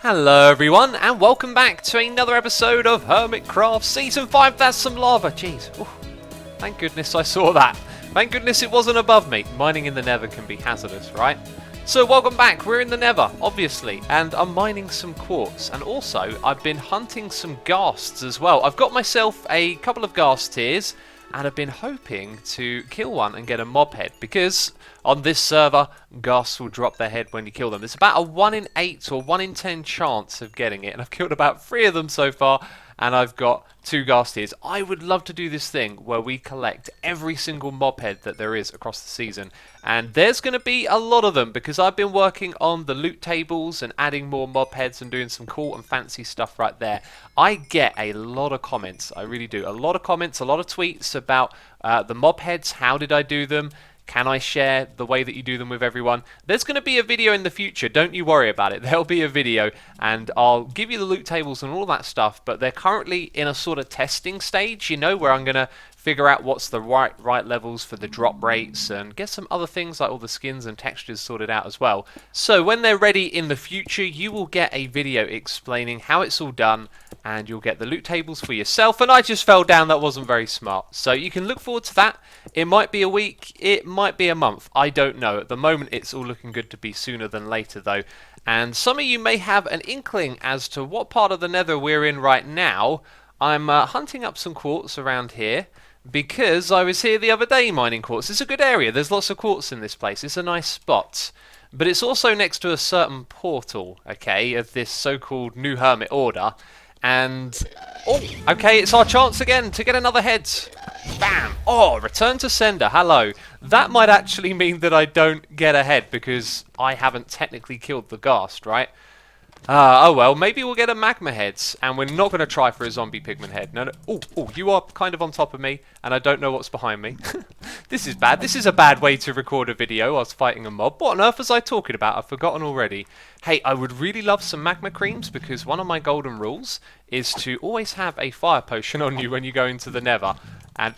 Hello everyone, and welcome back to another episode of Hermitcraft Season 5. That's some lava, jeez. Ooh, thank goodness I saw that. Thank goodness it wasn't above me. Mining in the nether can be hazardous, right? So welcome back, we're in the nether, obviously, and I'm mining some quartz, and also I've been hunting some ghasts as well. I've got myself a couple of ghast tiers, and I've been hoping to kill one and get a mob head, because on this server, ghasts will drop their head when you kill them. There's about a 1 in 8 or 1 in 10 chance of getting it, and I've killed about 3 of them so far, and I've got 2 ghast tiers. I would love to do this thing where we collect every single mob head that there is across the season, and there's going to be a lot of them because I've been working on the loot tables and adding more mob heads and doing some cool and fancy stuff right there. I get a lot of comments, I really do, a lot of comments, a lot of tweets about the mob heads. How did I do them? Can I share the way that you do them with everyone? There's going to be a video in the future, don't you worry about it. There'll be a video and I'll give you the loot tables and all that stuff, but they're currently in a sort of testing stage, you know, where I'm going to figure out what's the right levels for the drop rates and get some other things like all the skins and textures sorted out as well. So when they're ready in the future, you will get a video explaining how it's all done, and you'll get the loot tables for yourself. And I just fell down, that wasn't very smart. So you can look forward to that. It might be a week, it might be a month, I don't know. At the moment it's all looking good to be sooner than later though. And some of you may have an inkling as to what part of the nether we're in right now. I'm hunting up some quartz around here, because I was here the other day mining quartz. It's a good area, there's lots of quartz in this place, it's a nice spot. But it's also next to a certain portal, okay, of this so-called new hermit order. And, oh, okay, it's our chance again to get another head. Bam! Oh, return to sender, hello. That might actually mean that I don't get a head because I haven't technically killed the ghast, right? Oh well, maybe we'll get a magma head, and we're not going to try for a zombie pigman head. No, no. Oh, you are kind of on top of me, and I don't know what's behind me. This is bad. This is a bad way to record a video whilst fighting a mob. What on earth was I talking about? I've forgotten already. Hey, I would really love some magma creams, because one of my golden rules is to always have a fire potion on you when you go into the nether. And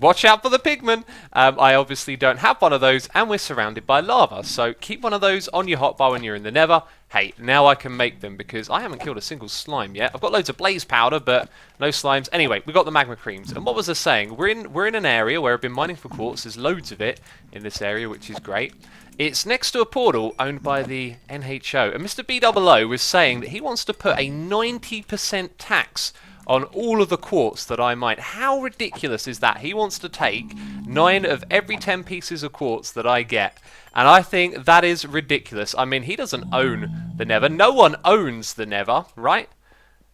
watch out for the pigman. I obviously don't have one of those, and we're surrounded by lava, so keep one of those on your hotbar when you're in the nether. Hey, now I can make them because I haven't killed a single slime yet. I've got loads of blaze powder, but no slimes. Anyway, we got the magma creams, and what was I saying? We're in an area where I've been mining for quartz. There's loads of it in this area, which is great. It's next to a portal owned by the NHO, and Mr. BOO was saying that he wants to put a 90% tax on all of the quartz that I mine. How ridiculous is that? He wants to take 9 of every 10 pieces of quartz that I get. And I think that is ridiculous. I mean, he doesn't own the nether. No one owns the nether, right?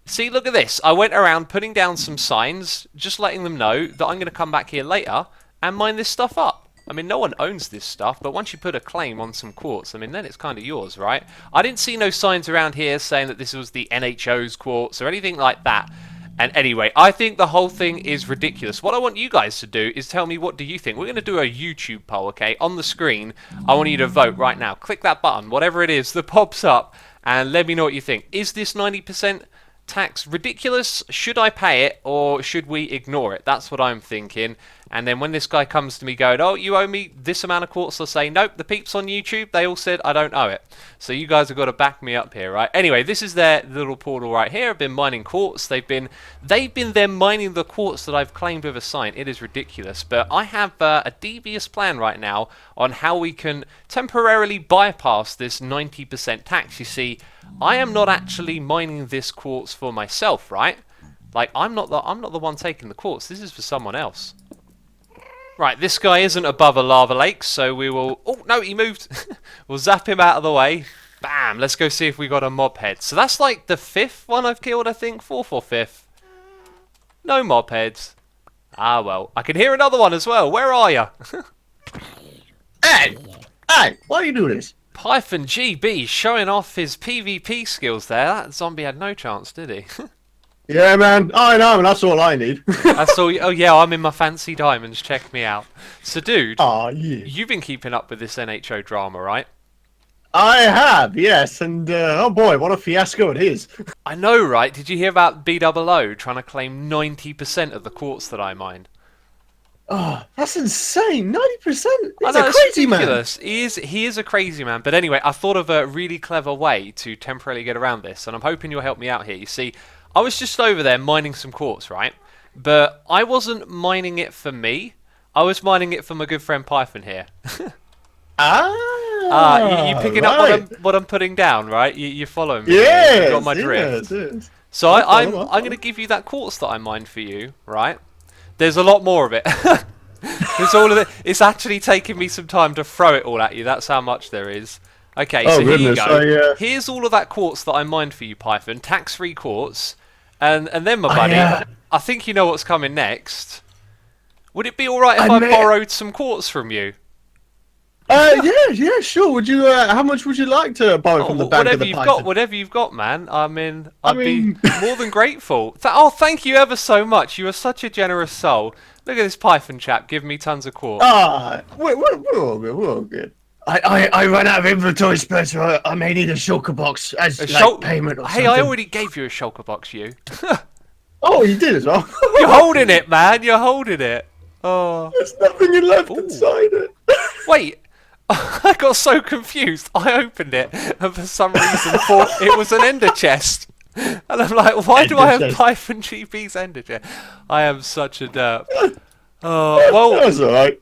See, look at this. I went around putting down some signs, just letting them know that I'm going to come back here later and mine this stuff up. I mean, no one owns this stuff, but once you put a claim on some quartz, I mean, then it's kind of yours, right? I didn't see no signs around here saying that this was the NHO's quartz or anything like that. And anyway, I think the whole thing is ridiculous. What I want you guys to do is tell me, what do you think? We're going to do a YouTube poll, okay? On the screen, I want you to vote right now. Click that button, whatever it is that pops up, and let me know what you think. Is this 90% tax ridiculous? Should I pay it, or should we ignore it? That's what I'm thinking. And then when this guy comes to me going, oh, you owe me this amount of quartz, I'll say, nope, the peeps on YouTube, they all said I don't owe it. So you guys have got to back me up here, right? Anyway, this is their little portal right here. I've been mining quartz. They've been there mining the quartz that I've claimed with a sign. It is ridiculous. But I have a devious plan right now on how we can temporarily bypass this 90% tax. You see, I am not actually mining this quartz for myself, right? Like, I'm not the one taking the quartz. This is for someone else. Right, this guy isn't above a lava lake, so we will... Oh, no, he moved. We'll zap him out of the way. Bam, let's go see if we got a mob head. So that's like the 5th one I've killed, I think. 4th or 5th. No mob heads. Ah, well. I can hear another one as well. Where are you? Hey, why do you do this? Python GB showing off his PvP skills there. That zombie had no chance, did he? Yeah, man. I know, and that's all I need. That's all. Oh yeah, I'm in my fancy diamonds. Check me out. So, dude, oh yeah, you've been keeping up with this NHO drama, right? I have, yes, and oh boy, what a fiasco it is. I know, right? Did you hear about BOO trying to claim 90% of the quartz that I mined? Oh, that's insane. 90%. I He's a know, it's crazy man. ridiculous. He is a crazy man. But anyway, I thought of a really clever way to temporarily get around this, and I'm hoping you'll help me out here. You see, I was just over there mining some quartz, right? But I wasn't mining it for me. I was mining it for my good friend Python here. You picking up Right. what I'm putting down, right? You following me? You got Yes, my drift. yes. So I I'm follow. going to give you that quartz that I mined for you, right? There's a lot more of it. There's all of it. It's actually taking me some time to throw it all at you. That's how much there is. Okay, Oh, so here you goodness, go. Here's all of that quartz that I mined for you, Python. Tax-free quartz. And then, my buddy, I think you know what's coming next. Would it be alright if I borrowed some quartz from you? Yeah, sure. Would you? How much would you like to borrow from the bank of the Python? Whatever you've got, man. I'd be more than grateful. Thank you ever so much. You are such a generous soul. Look at this Python chap giving me tons of quartz. We're all good. We're all good. I ran out of inventory space, so I may need a shulker box as payment or something. Hey, I already gave you a shulker box, you. Oh, you did as well. You're holding it, man. You're holding it. Oh. There's nothing left inside it. Wait. I got so confused. I opened it and for some reason thought it was an ender chest. And I'm like, why do I have Python GP's ender chest? I am such a derp. Oh, well. That's alright.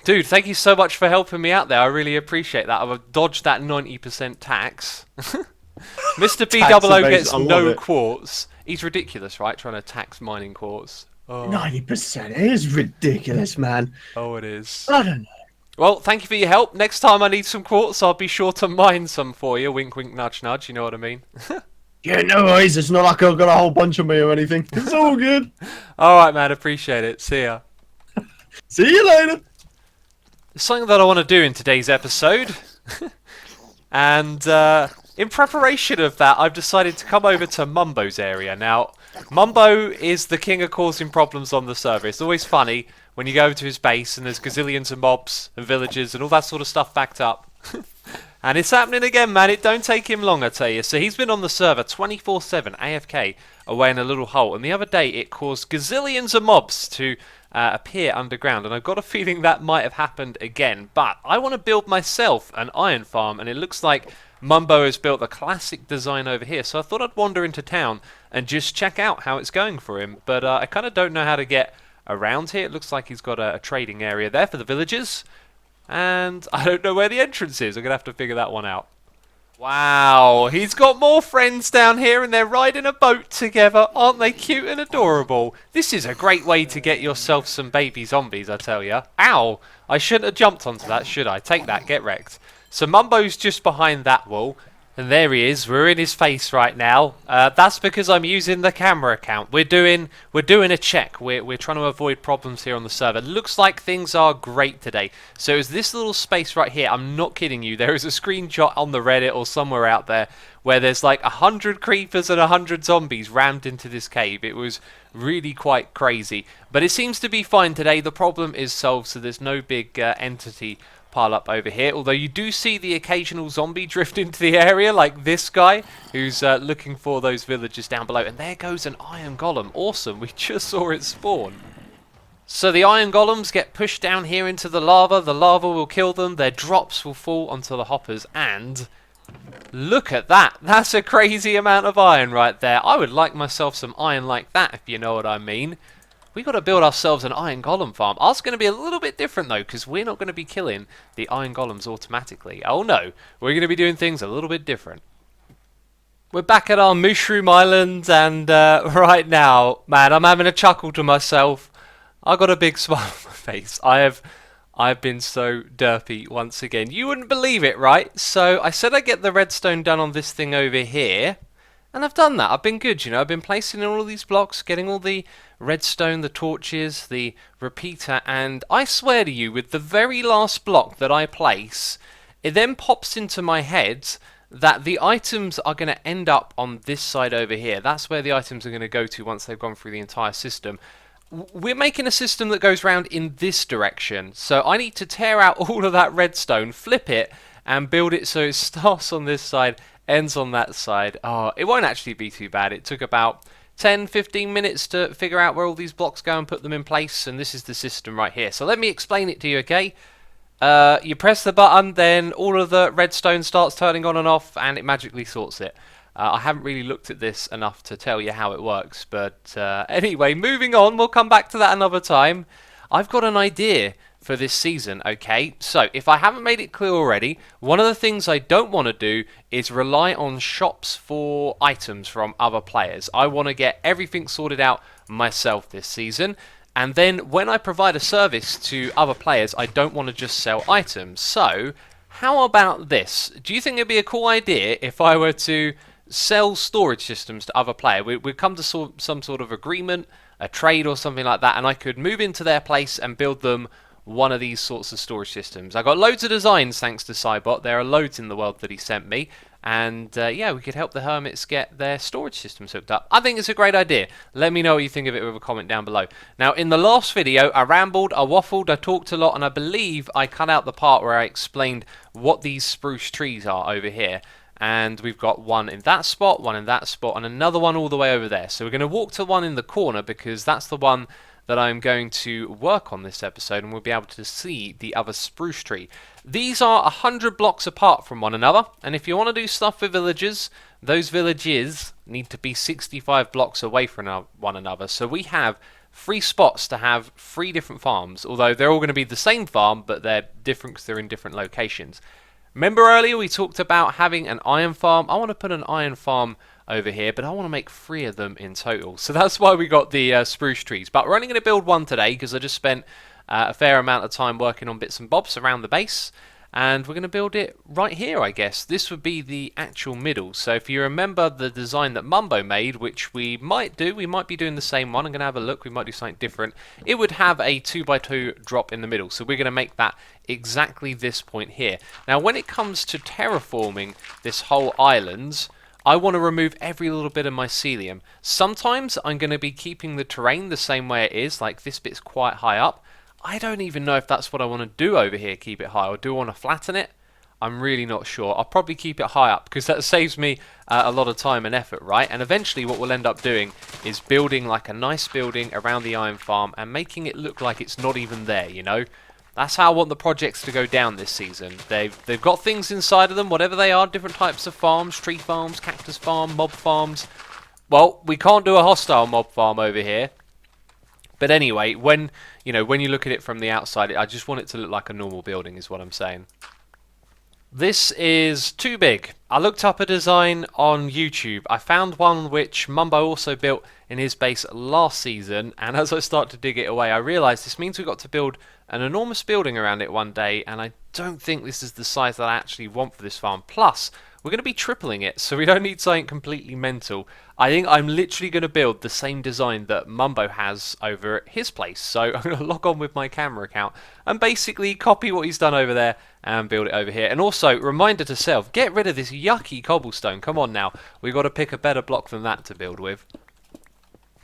Dude, thank you so much for helping me out there. I really appreciate that. I've dodged that 90% tax. Mr. B00 gets no quartz. He's ridiculous, right? Trying to tax mining quartz. 90%. It is ridiculous, man. Oh, it is. I don't know. Well, thank you for your help. Next time I need some quartz, I'll be sure to mine some for you. Wink, wink, nudge, nudge. You know what I mean? Yeah, no worries. It's not like I've got a whole bunch of me or anything. It's all good. All right, man. Appreciate it. See ya. See you later. Something that I want to do in today's episode. And in preparation of that, I've decided to come over to Mumbo's area. Now, Mumbo is the king of causing problems on the server. It's always funny when you go over to his base and there's gazillions of mobs and villagers and all that sort of stuff backed up. And it's happening again, man. It don't take him long, I tell you. So he's been on the server 24/7, AFK, away in a little hole. And the other day, it caused gazillions of mobs to appear underground. And I've got a feeling that might have happened again. But I want to build myself an iron farm. And it looks like Mumbo has built a classic design over here. So I thought I'd wander into town and just check out how it's going for him. But I kind of don't know how to get around here. It looks like he's got a trading area there for the villagers. And I don't know where the entrance is. I'm going to have to figure that one out. Wow, he's got more friends down here and they're riding a boat together. Aren't they cute and adorable? This is a great way to get yourself some baby zombies, I tell ya. Ow, I shouldn't have jumped onto that, should I? Take that, get wrecked. So Mumbo's just behind that wall. And there he is. We're in his face right now. That's because I'm using the camera account. We're doing a check. We're trying to avoid problems here on the server. Looks like things are great today. So it's this little space right here. I'm not kidding you. There is a screenshot on the Reddit or somewhere out there where there's like 100 creepers and 100 zombies rammed into this cave. It was really quite crazy. But it seems to be fine today. The problem is solved, so there's no big entity pile up over here, although you do see the occasional zombie drift into the area, like this guy who's looking for those villagers down below. And there goes an iron golem. Awesome, we just saw it spawn. So the iron golems get pushed down here into the lava will kill them, their drops will fall onto the hoppers, and look at that, that's a crazy amount of iron right there. I would like myself some iron like that, if you know what I mean. We've got to build ourselves an iron golem farm. Ours is going to be a little bit different though, because we're not going to be killing the iron golems automatically. Oh no, we're going to be doing things a little bit different. We're back at our Mushroom Island, and right now, man, I'm having a chuckle to myself. I got a big smile on my face. I've been so derpy once again. You wouldn't believe it, right? So I said I'd get the redstone done on this thing over here. And I've done that. I've been good, you know. I've been placing in all these blocks, getting all the redstone, the torches, the repeater, and I swear to you, with the very last block that I place, it then pops into my head that the items are going to end up on this side over here. That's where the items are going to go to once they've gone through the entire system. We're making a system that goes round in this direction, so I need to tear out all of that redstone, flip it, and build it so it starts on this side, ends on that side. Oh, it won't actually be too bad. It took about 10, 15 minutes to figure out where all these blocks go and put them in place, and this is the system right here. So let me explain it to you, okay? You press the button, then all of the redstone starts turning on and off, and it magically sorts it. I haven't really looked at this enough to tell you how it works, but anyway, moving on, we'll come back to that another time. I've got an idea for this season, okay? So, if I haven't made it clear already, one of the things I don't want to do is rely on shops for items from other players. I want to get everything sorted out myself this season, and then when I provide a service to other players, I don't want to just sell items. So, how about this? Do you think it'd be a cool idea if I were to sell storage systems to other players? We'd come to some sort of agreement, a trade or something like that, and I could move into their place and build them one of these sorts of storage systems. I got loads of designs thanks to Cybot. There are loads in the world that he sent me, and yeah, we could help the hermits get their storage systems hooked up. I think it's a great idea. Let me know what you think of it with a comment down below. Now, in the last video, I rambled, I waffled, I talked a lot, and I believe I cut out the part where I explained what these spruce trees are over here. And we've got one in that spot, one in that spot, and another one all the way over there. So we're going to walk to one in the corner because that's the one that I'm going to work on this episode, and we'll be able to see the other spruce tree. These are 100 blocks apart from one another, and if you want to do stuff with villagers, those villages need to be 65 blocks away from one another. So we have 3 spots to have 3 different farms, although they're all going to be the same farm, but they're different because they're in different locations. Remember earlier we talked about having an iron farm? I want to put an iron farm over here, but I want to make 3 of them in total. So that's why we got the spruce trees. But we're only going to build one today because I just spent a fair amount of time working on bits and bobs around the base. And we're going to build it right here, I guess. This would be the actual middle. So if you remember the design that Mumbo made, which we might do, we might be doing the same one. I'm going to have a look. We might do something different. It would have a 2x2 drop in the middle. So we're going to make that exactly this point here. Now, when it comes to terraforming this whole island, I want to remove every little bit of mycelium. Sometimes I'm going to be keeping the terrain the same way it is, like this bit's quite high up. I don't even know if that's what I want to do over here, keep it high, or do I want to flatten it? I'm really not sure. I'll probably keep it high up because that saves me a lot of time and effort, right? And eventually what we'll end up doing is building like a nice building around the iron farm and making it look like it's not even there, you know? That's how I want the projects to go down this season. They've got things inside of them, whatever they are, different types of farms, tree farms, cactus farm, mob farms. Well, we can't do a hostile mob farm over here. But anyway, when you look at it from the outside, I just want it to look like a normal building is what I'm saying. This is too big. I looked up a design on YouTube. I found one which Mumbo also built in his base last season, and as I start to dig it away, I realised this means we've got to build an enormous building around it one day, and I don't think this is the size that I actually want for this farm. Plus, we're going to be tripling it, so we don't need something completely mental. I think I'm literally going to build the same design that Mumbo has over at his place. So I'm going to log on with my camera account and basically copy what he's done over there and build it over here. And also, reminder to self, get rid of this yucky cobblestone. Come on now, we've got to pick a better block than that to build with.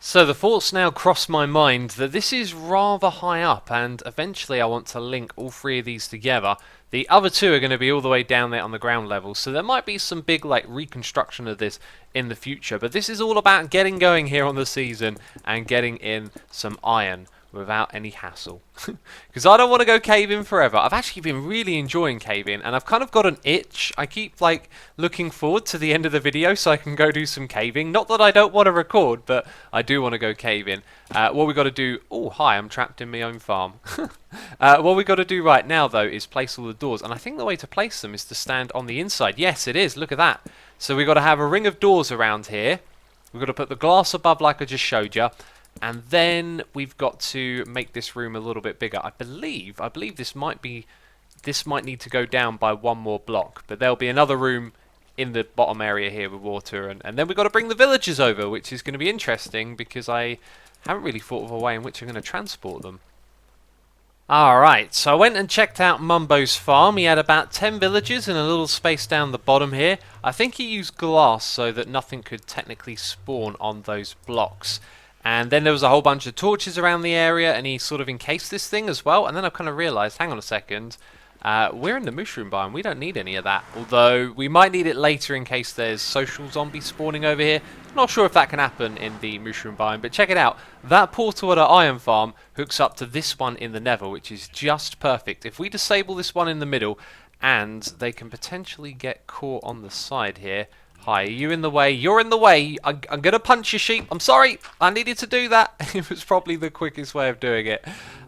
So the thoughts now cross my mind that this is rather high up, and eventually I want to link all 3 of these together. The other 2 are going to be all the way down there on the ground level, so there might be some big like reconstruction of this in the future, but this is all about getting going here on the season and getting in some iron without any hassle. Because I don't want to go caving forever. I've actually been really enjoying caving, and I've kind of got an itch. I keep like looking forward to the end of the video so I can go do some caving. Not that I don't want to record, but I do want to go caving. What we got to do... Oh, hi, I'm trapped in my own farm. What we got to do right now, though, is place all the doors, and I think the way to place them is to stand on the inside. Yes, it is. Look at that. So we've got to have a ring of doors around here. We've got to put the glass above like I just showed you. And then we've got to make this room a little bit bigger. I believe this might need to go down by 1 more block, but there'll be another room in the bottom area here with water, and then we've got to bring the villagers over, which is going to be interesting because I haven't really thought of a way in which I'm going to transport them. Alright, so I went and checked out Mumbo's farm. He had about 10 villagers in a little space down the bottom here. I think he used glass so that nothing could technically spawn on those blocks. And then there was a whole bunch of torches around the area, and he sort of encased this thing as well. And then I kind of realised, hang on a second, We're in the mushroom biome. We don't need any of that. Although, we might need it later in case there's social zombies spawning over here. Not sure if that can happen in the mushroom biome, but check it out. That portal at our iron farm hooks up to this one in the nether, which is just perfect. If we disable this one in the middle, and they can potentially get caught on the side here. Hi, are you in the way? You're in the way. I'm going to punch you, sheep. I'm sorry. I needed to do that. It was probably the quickest way of doing it.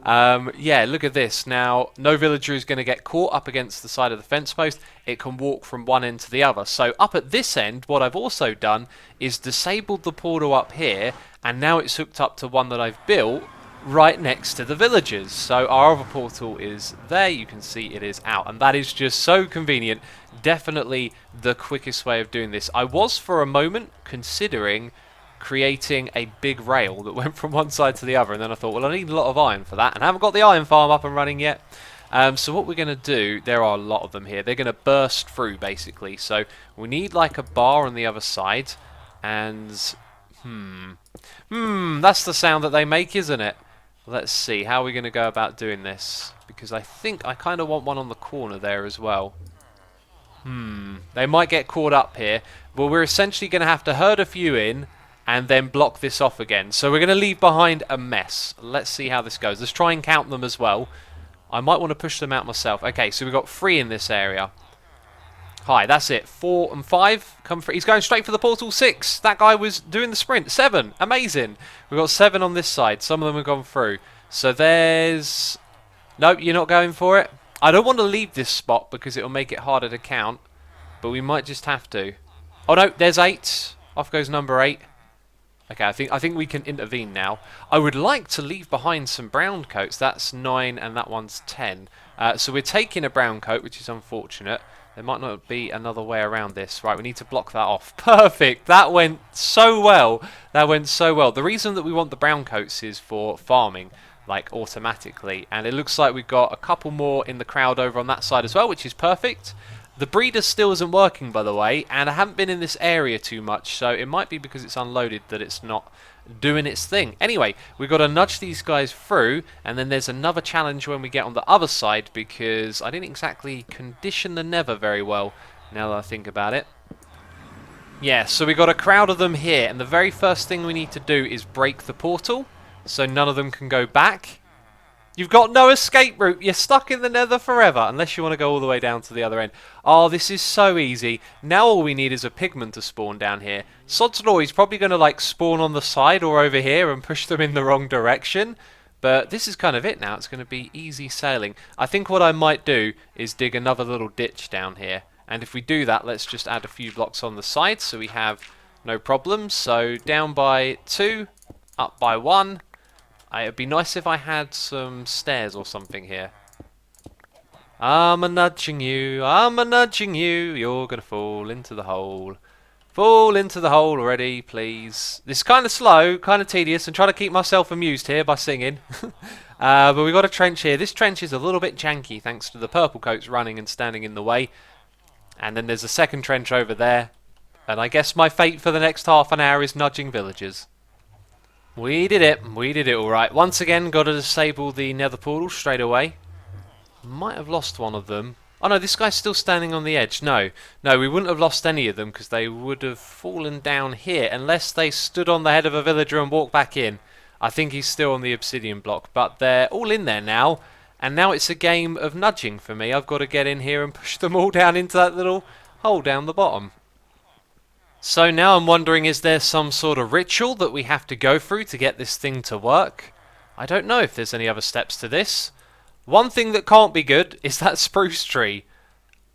Yeah, look at this. Now, no villager is going to get caught up against the side of the fence post. It can walk from one end to the other. So up at this end, what I've also done is disabled the portal up here, and now it's hooked up to one that I've built right next to the villagers. So our other portal is there. You can see it is out, and that is just so convenient. Definitely the quickest way of doing this. I was for a moment considering creating a big rail that went from one side to the other, and then I thought, well, I need a lot of iron for that, and I haven't got the iron farm up and running yet. So what we're going to do, there are a lot of them here. They're going to burst through, basically. So we need like a bar on the other side, and that's the sound that they make, isn't it? Let's see, how are we going to go about doing this? Because I think I kind of want one on the corner there as well. They might get caught up here. Well, we're essentially going to have to herd a few in and then block this off again. So we're going to leave behind a mess. Let's see how this goes. Let's try and count them as well. I might want to push them out myself. Okay, so we've got 3 in this area. Hi, that's it. 4 and 5 come through. He's going straight for the portal. 6. That guy was doing the sprint. 7. Amazing. We've got 7 on this side. Some of them have gone through. So there's... Nope, you're not going for it. I don't want to leave this spot because it'll make it harder to count. But we might just have to. Oh no, there's 8. Off goes number 8. Okay, I think we can intervene now. I would like to leave behind some brown coats. That's 9 and that one's 10. So we're taking a brown coat, which is unfortunate. There might not be another way around this. Right, we need to block that off. Perfect! That went so well. That went so well. The reason that we want the brown coats is for farming, like automatically. And it looks like we've got a couple more in the crowd over on that side as well, which is perfect. The breeder still isn't working, by the way, and I haven't been in this area too much, so it might be because it's unloaded that it's not doing its thing. Anyway, we've got to nudge these guys through, and then there's another challenge when we get on the other side, because I didn't exactly condition the nether very well, now that I think about it. Yeah, so we've got a crowd of them here, and the very first thing we need to do is break the portal, so none of them can go back. You've got no escape route. You're stuck in the nether forever, unless you want to go all the way down to the other end. Oh, this is so easy. Now all we need is a pigman to spawn down here. Sod's law, he's probably going to like spawn on the side or over here and push them in the wrong direction. But this is kind of it now. It's going to be easy sailing. I think what I might do is dig another little ditch down here. And if we do that, let's just add a few blocks on the side so we have no problems. So down by 2, up by 1. It'd be nice if I had some stairs or something here. I'm a-nudging you, you're gonna fall into the hole. Fall into the hole already, please. This is kind of slow, kind of tedious. I'm trying to keep myself amused here by singing. But we've got a trench here. This trench is a little bit janky thanks to the purple coats running and standing in the way. And then there's a second trench over there. And I guess my fate for the next half an hour is nudging villagers. We did it alright. Once again, got to disable the nether portal straight away. Might have lost one of them. Oh no, this guy's still standing on the edge. No, we wouldn't have lost any of them because they would have fallen down here unless they stood on the head of a villager and walked back in. I think he's still on the obsidian block, but they're all in there now. And now it's a game of nudging for me. I've got to get in here and push them all down into that little hole down the bottom. So now I'm wondering, is there some sort of ritual that we have to go through to get this thing to work? I don't know if there's any other steps to this. One thing that can't be good is that spruce tree.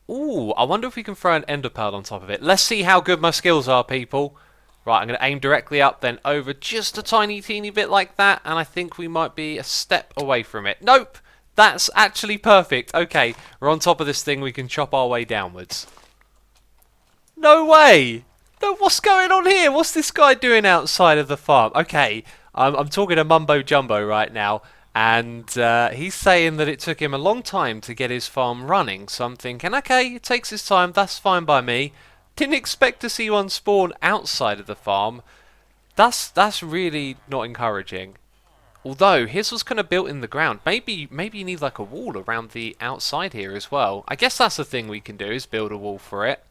Ooh, I wonder if we can throw an ender pearl on top of it. Let's see how good my skills are, people. Right, I'm going to aim directly up, then over just a tiny teeny bit like that, and I think we might be a step away from it. Nope! That's actually perfect. Okay, we're on top of this thing, we can chop our way downwards. No way! No, what's going on here? What's this guy doing outside of the farm? Okay, I'm talking to Mumbo Jumbo right now, and he's saying that it took him a long time to get his farm running. So I'm thinking, okay, it takes his time, that's fine by me. Didn't expect to see one spawn outside of the farm. That's really not encouraging. Although his was kind of built in the ground. Maybe you need like a wall around the outside here as well. I guess that's the thing we can do, is build a wall for it.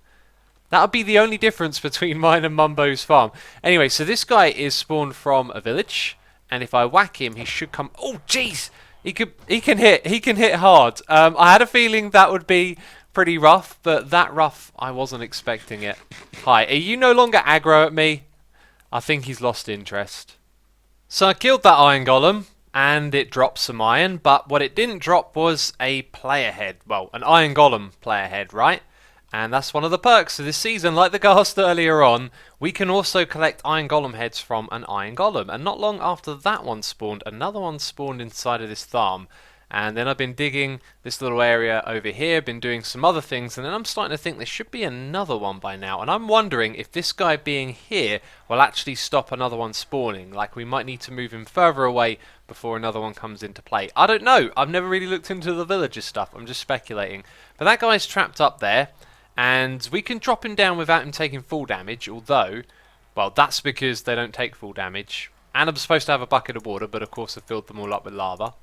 That would be the only difference between mine and Mumbo's farm. Anyway, so this guy is spawned from a village, and if I whack him, he should come. Oh, jeez! He can hit hard. I had a feeling that would be pretty rough, but that rough, I wasn't expecting it. Hi, are you no longer aggro at me? I think he's lost interest. So I killed that iron golem, and it dropped some iron, but what it didn't drop was a player head. Well, an iron golem player head, right? And that's one of the perks of this season. Like the ghast earlier on, we can also collect iron golem heads from an iron golem. And not long after that one spawned, another one spawned inside of this farm. And then I've been digging this little area over here, been doing some other things, and then I'm starting to think there should be another one by now. And I'm wondering if this guy being here will actually stop another one spawning. Like, we might need to move him further away before another one comes into play. I don't know. I've never really looked into the villager stuff. I'm just speculating. But that guy's trapped up there. And we can drop him down without him taking full damage, although, well, that's because they don't take full damage. And I'm supposed to have a bucket of water, but of course I've filled them all up with lava.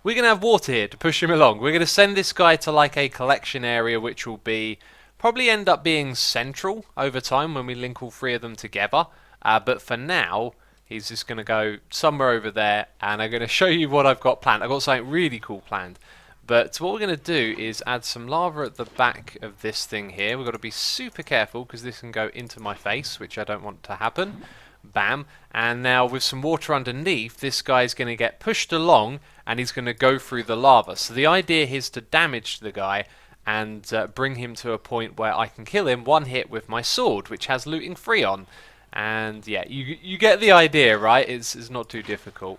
We're going to have water here to push him along. We're going to send this guy to like a collection area, which will be probably end up being central over time when we link all three of them together. But for now, he's just going to go somewhere over there, and I'm going to show you what I've got planned. I've got something really cool planned. But what we're going to do is add some lava at the back of this thing here. We've got to be super careful because this can go into my face, which I don't want to happen. Bam. And now with some water underneath, this guy's going to get pushed along and he's going to go through the lava. So the idea is to damage the guy and bring him to a point where I can kill him one hit with my sword, which has looting free on. And yeah, you get the idea, right? It's not too difficult.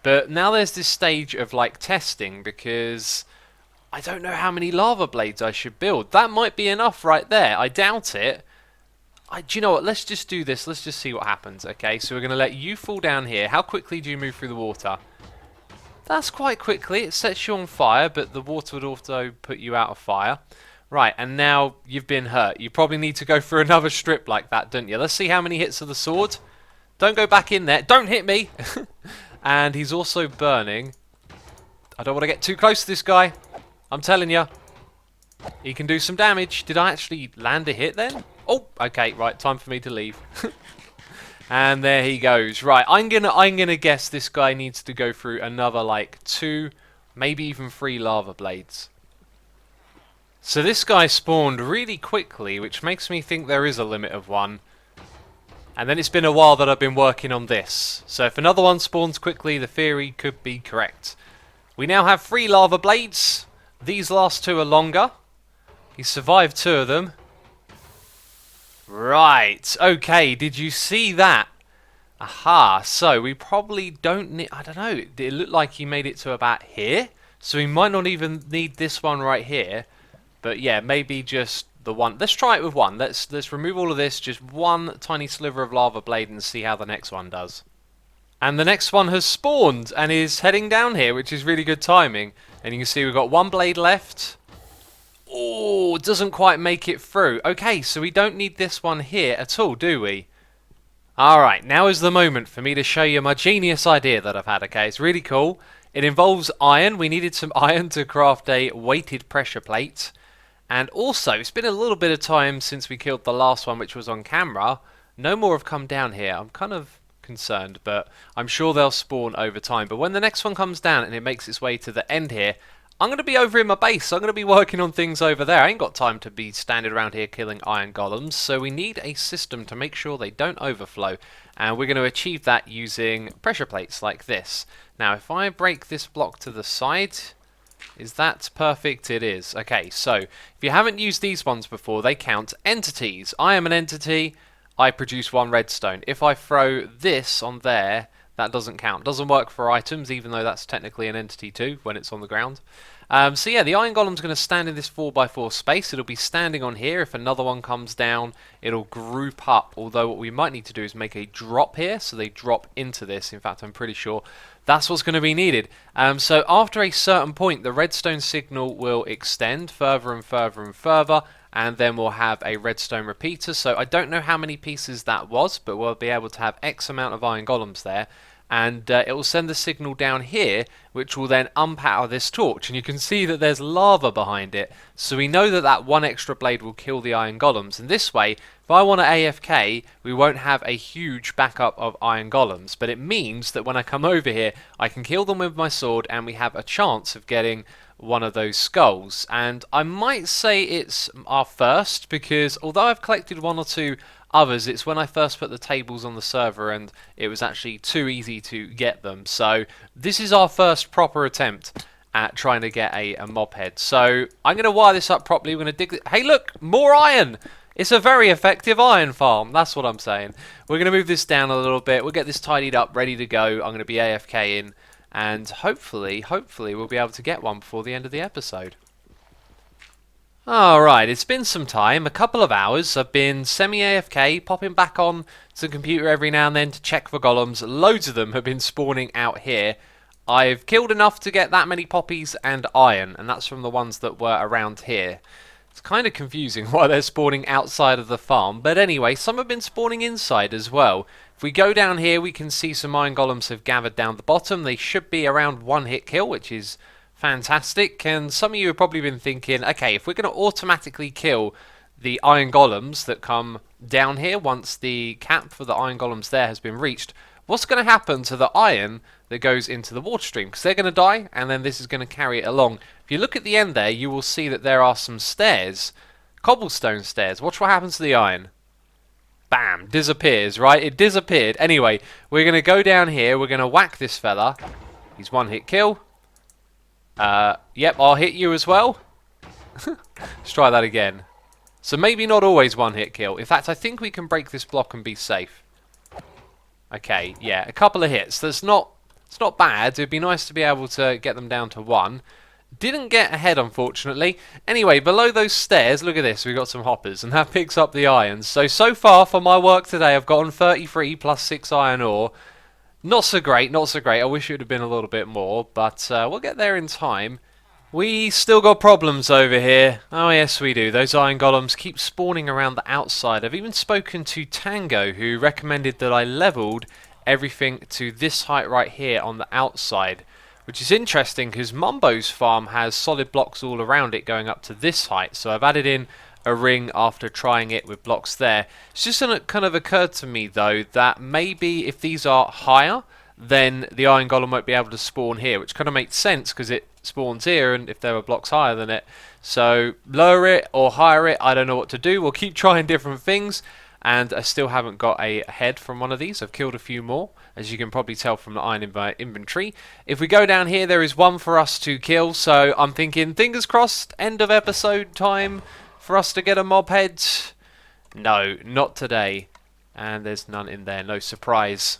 But now there's this stage of like testing, because I don't know how many lava blades I should build. That might be enough right there. I doubt it. Do you know what? Let's just do this. Let's just see what happens. Okay, so we're going to let you fall down here. How quickly do you move through the water? That's quite quickly. It sets you on fire, but the water would also put you out of fire. Right, and now you've been hurt. You probably need to go through another strip like that, don't you? Let's see how many hits of the sword. Don't go back in there. Don't hit me! And he's also burning. I don't want to get too close to this guy. I'm telling you. He can do some damage. Did I actually land a hit then? Oh, okay, right, time for me to leave. And there he goes. Right, I'm gonna guess this guy needs to go through another like 2, maybe even 3 lava blades. So this guy spawned really quickly, which makes me think there is a limit of 1. And then it's been a while that I've been working on this. So if another one spawns quickly, the theory could be correct. We now have 3 lava blades. These last 2 are longer. He survived 2 of them. Right. Okay, did you see that? Aha. So we probably don't need... I don't know. It looked like he made it to about here. So we might not even need this one right here. But yeah, maybe just... the one. Let's try it with 1. Let's remove all of this, just 1 tiny sliver of lava blade, and see how the next one does. And the next one has spawned and is heading down here, which is really good timing. And you can see we've got 1 blade left. Oh, it doesn't quite make it through. Okay, so we don't need this one here at all, do we? Alright, now is the moment for me to show you my genius idea that I've had, okay? It's really cool. It involves iron. We needed some iron to craft a weighted pressure plate. And also, it's been a little bit of time since we killed the last one, which was on camera. No more have come down here. I'm kind of concerned, but I'm sure they'll spawn over time. But when the next one comes down and it makes its way to the end here, I'm going to be over in my base. So I'm going to be working on things over there. I ain't got time to be standing around here killing iron golems. So we need a system to make sure they don't overflow. And we're going to achieve that using pressure plates like this. Now, if I break this block to the side... is that perfect? It is. Okay, so if you haven't used these ones before, they count entities. I am an entity. I produce 1 redstone. If I throw this on there, that doesn't count. Doesn't work for items, even though that's technically an entity too when it's on the ground. So yeah, the iron golem's going to stand in this 4x4 space. It'll be standing on here. If another one comes down, it'll group up. Although what we might need to do is make a drop here, so they drop into this. In fact, I'm pretty sure that's what's going to be needed. So after a certain point, the redstone signal will extend further and further and further, and then we'll have a redstone repeater. So I don't know how many pieces that was, but we'll be able to have X amount of iron golems there. and it will send the signal down here, which will then unpower this torch, and you can see that there's lava behind it, so we know that that one extra blade will kill the iron golems, and this way, if I want to AFK, we won't have a huge backup of iron golems, but it means that when I come over here, I can kill them with my sword, and we have a chance of getting one of those skulls. And I might say it's our first, because although I've collected one or two others, it's when I first put the tables on the server and it was actually too easy to get them. So this is our first proper attempt at trying to get a mob head. So I'm going to wire this up properly. We're going to dig it. Hey look, more iron! It's a very effective iron farm, that's what I'm saying. We're going to move this down a little bit. We'll get this tidied up, ready to go. I'm going to be AFK in, and hopefully we'll be able to get one before the end of the episode. Alright, it's been some time, a couple of hours. I've been semi-AFK, popping back on to the computer every now and then to check for golems. Loads of them have been spawning out here. I've killed enough to get that many poppies and iron, and that's from the ones that were around here. It's kind of confusing why they're spawning outside of the farm, but anyway, some have been spawning inside as well. If we go down here, we can see some iron golems have gathered down the bottom. They should be around one hit kill, which is fantastic. And some of you have probably been thinking, okay, if we're going to automatically kill the iron golems that come down here once the cap for the iron golems there has been reached, what's going to happen to the iron that goes into the water stream? Because they're going to die, and then this is going to carry it along. If you look at the end there, you will see that there are some stairs, cobblestone stairs. Watch what happens to the iron. Bam, disappears, right? It disappeared. Anyway, we're going to go down here, we're going to whack this fella. He's one hit kill. Yep, I'll hit you as well. Let's try that again. So maybe not always one hit kill. In fact, I think we can break this block and be safe. Okay, yeah, a couple of hits. It's not bad. It'd be nice to be able to get them down to one. Didn't get ahead, unfortunately. Anyway, below those stairs, look at this. We've got some hoppers, and that picks up the irons. So far for my work today, I've gotten 33 plus 6 iron ore. Not so great, not so great. I wish it would have been a little bit more, but we'll get there in time. We still got problems over here. Oh yes, we do. Those iron golems keep spawning around the outside. I've even spoken to Tango, who recommended that I leveled everything to this height right here on the outside, which is interesting because Mumbo's farm has solid blocks all around it going up to this height. So I've added in a ring after trying it with blocks there. It's just kind of occurred to me though that maybe if these are higher, then the iron golem won't be able to spawn here, which kind of makes sense because it spawns here, and if there were blocks higher than it. So lower it or higher it, I don't know what to do. We'll keep trying different things, and I still haven't got a head from one of these. I've killed a few more, as you can probably tell from the iron in my inventory. If we go down here, there is one for us to kill, so I'm thinking, fingers crossed, end of episode time for us to get a mob head. No, not today. And there's none in there, no surprise.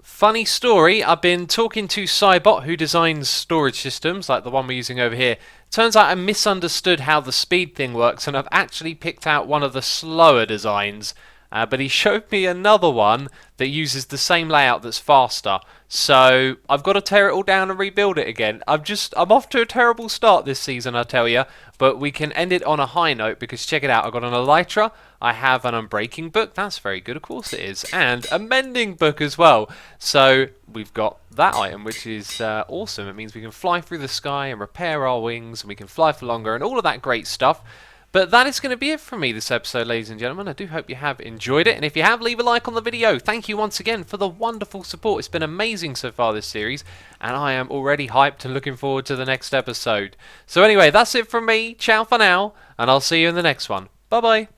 Funny story, I've been talking to Cybot, who designs storage systems like the one we're using over here. Turns out I misunderstood how the speed thing works, and I've actually picked out one of the slower designs. But he showed me another one that uses the same layout that's faster. So I've got to tear it all down and rebuild it again. I'm off to a terrible start this season, I tell you. But we can end it on a high note, because check it out. I've got an elytra. I have an unbreaking book. That's very good, of course it is. And a mending book as well. So we've got that item, which is awesome. It means we can fly through the sky and repair our wings, and we can fly for longer and all of that great stuff. But that is going to be it from me this episode, ladies and gentlemen. I do hope you have enjoyed it. And if you have, leave a like on the video. Thank you once again for the wonderful support. It's been amazing so far this series. And I am already hyped and looking forward to the next episode. So anyway, that's it from me. Ciao for now. And I'll see you in the next one. Bye-bye.